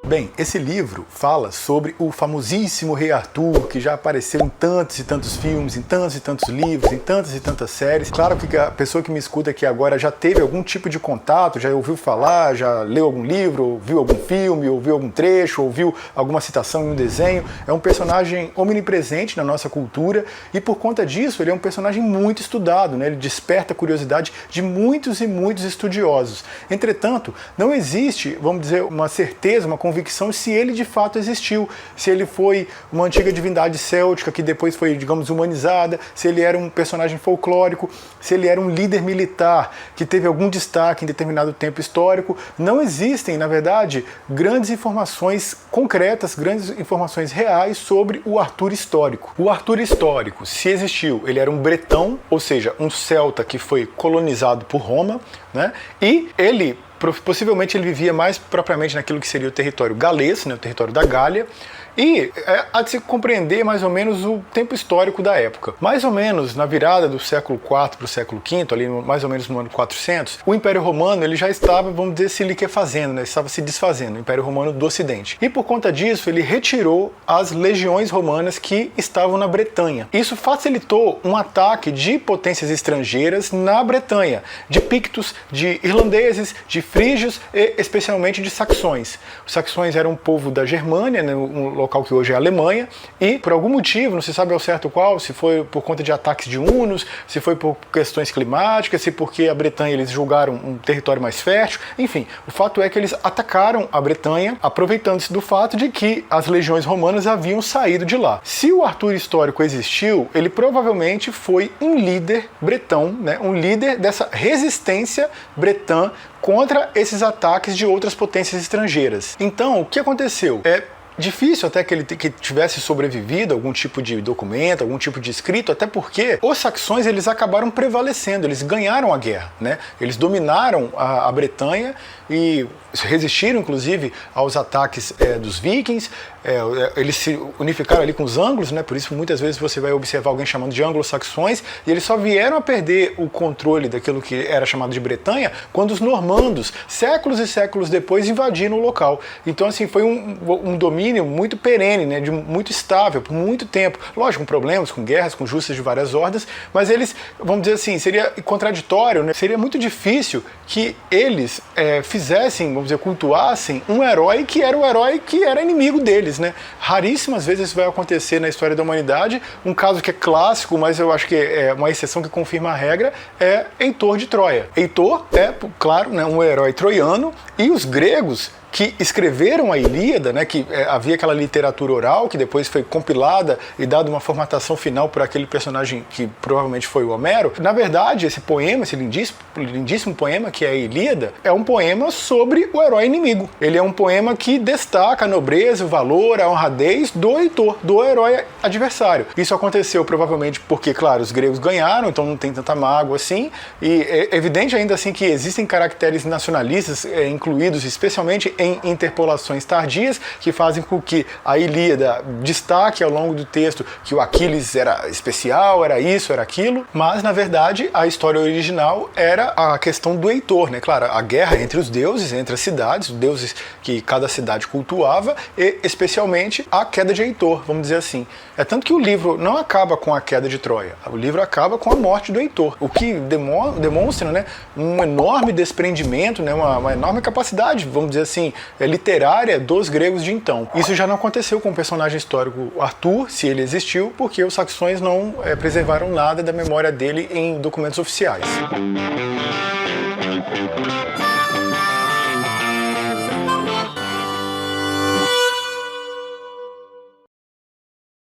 Bem, esse livro fala sobre o famosíssimo Rei Arthur, que já apareceu em tantos e tantos filmes, em tantos e tantos livros, em tantas e tantas séries. Claro que a pessoa que me escuta aqui agora já teve algum tipo de contato, já ouviu falar, já leu algum livro, ouviu algum filme, ouviu algum trecho, ouviu alguma citação em um desenho. É um personagem omnipresente na nossa cultura e por conta disso ele é um personagem muito estudado, né? Ele desperta a curiosidade de muitos e muitos estudiosos. Entretanto, não existe, vamos dizer, uma certeza, uma convicção se ele de fato existiu, se ele foi uma antiga divindade céltica que depois foi, digamos, humanizada, se ele era um personagem folclórico, se ele era um líder militar que teve algum destaque em determinado tempo histórico. Não existem, na verdade, grandes informações concretas, grandes informações reais sobre o Arthur histórico. O Arthur histórico, se existiu, ele era um bretão, ou seja, um celta que foi colonizado por Roma, né? E ele possivelmente ele vivia mais propriamente naquilo que seria o território galês, né, o território da Gália, e há de se compreender mais ou menos o tempo histórico da época. Mais ou menos na virada do século IV para o século V, ali mais ou menos no ano 400, o Império Romano ele já estava, vamos dizer, se liquefazendo, né, estava se desfazendo, o Império Romano do Ocidente. E por conta disso ele retirou as legiões romanas que estavam na Bretanha. Isso facilitou um ataque de potências estrangeiras na Bretanha, de pictos, de irlandeses, de frígios e especialmente de saxões. Os saxões eram um povo da Germânia, né, um local que hoje é a Alemanha, e por algum motivo, não se sabe ao certo qual, se foi por conta de ataques de hunos, se foi por questões climáticas, se porque a Bretanha eles julgaram um território mais fértil, enfim, o fato é que eles atacaram a Bretanha, aproveitando-se do fato de que as legiões romanas haviam saído de lá. Se o Arthur histórico existiu, ele provavelmente foi um líder bretão, né, um líder dessa resistência bretã contra esses ataques de outras potências estrangeiras. Então, o que aconteceu? Difícil até que ele tivesse sobrevivido a algum tipo de documento, algum tipo de escrito, até porque os saxões eles acabaram prevalecendo, eles ganharam a guerra, né? Eles dominaram a Bretanha e resistiram inclusive aos ataques dos vikings. Eles se unificaram ali com os ângulos, né? Por isso muitas vezes você vai observar alguém chamando de anglo-saxões, e eles só vieram a perder o controle daquilo que era chamado de Bretanha quando os normandos, séculos e séculos depois, invadiram o local. Então assim, foi um domínio muito perene, né? Muito estável, por muito tempo. Lógico, com problemas, com guerras, com justas de várias hordas, mas eles, vamos dizer assim, seria contraditório, né? Seria muito difícil que eles fizessem, vamos dizer, cultuassem um herói que era o herói que era inimigo deles, né? Raríssimas vezes isso vai acontecer na história da humanidade. Um caso que é clássico, mas eu acho que é uma exceção que confirma a regra, é Heitor de Troia. Heitor é, claro, né, um herói troiano, e os gregos que escreveram a Ilíada, né, que havia aquela literatura oral que depois foi compilada e dada uma formatação final por aquele personagem que provavelmente foi o Homero. Na verdade, esse poema, esse lindíssimo poema que é a Ilíada, é um poema sobre o herói inimigo. Ele é um poema que destaca a nobreza, o valor, a honradez do Heitor, do herói adversário. Isso aconteceu provavelmente porque, claro, os gregos ganharam, então não tem tanta mágoa assim, e é evidente ainda assim que existem caracteres nacionalistas incluídos, especialmente em interpolações tardias, que fazem com que a Ilíada destaque ao longo do texto que o Aquiles era especial, era isso, era aquilo, mas na verdade a história original era a questão do Heitor, né? Claro, a guerra entre os deuses, entre as cidades, os deuses que cada cidade cultuava, e especialmente a queda de Heitor, vamos dizer assim. É tanto que o livro não acaba com a queda de Troia, o livro acaba com a morte do Heitor, o que demonstra, né, um enorme desprendimento, né, uma enorme capacidade, vamos dizer assim, literária dos gregos de então. Isso já não aconteceu com o personagem histórico Arthur, se ele existiu, porque os saxões não preservaram nada da memória dele em documentos oficiais.